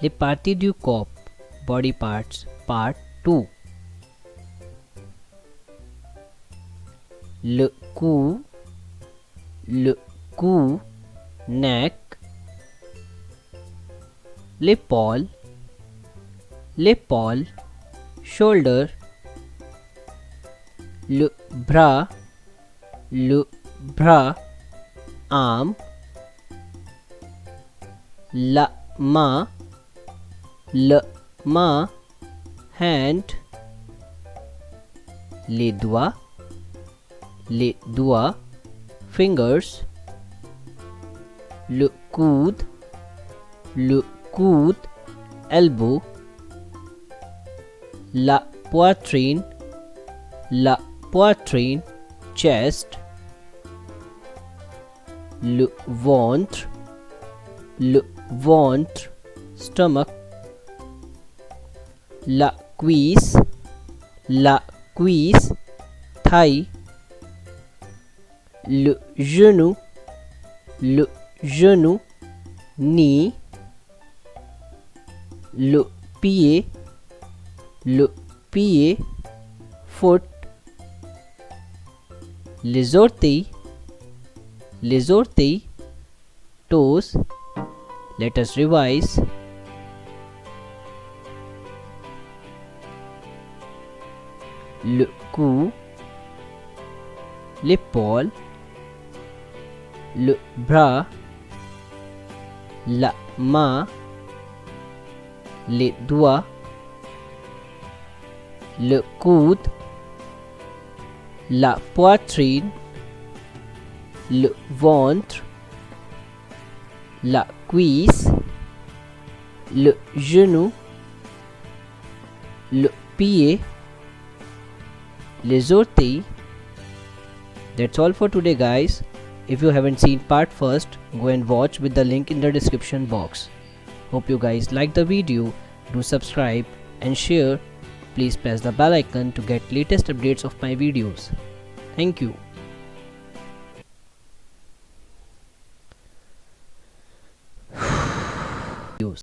Les parties du corps, body parts, part 2. Le cou, neck. L'épaule, shoulder. Le bras, arm. La main, hand. Les doigts, fingers. Le coude, elbow. La poitrine, chest. Le ventre, stomach. La cuisse, thigh. Le genou, knee. Le pied, foot. Les orteils, toes. Let us revise. Le cou, l'épaule, le bras, la main, les doigts, le coude, la poitrine, le ventre, la cuisse, le genou, le pied, les orteils. That's all for today, guys. If you haven't seen part first, go and watch with the link in the description box. Hope you guys like the video. Do subscribe and share. Please press the bell icon to get latest updates of my videos. Thank you.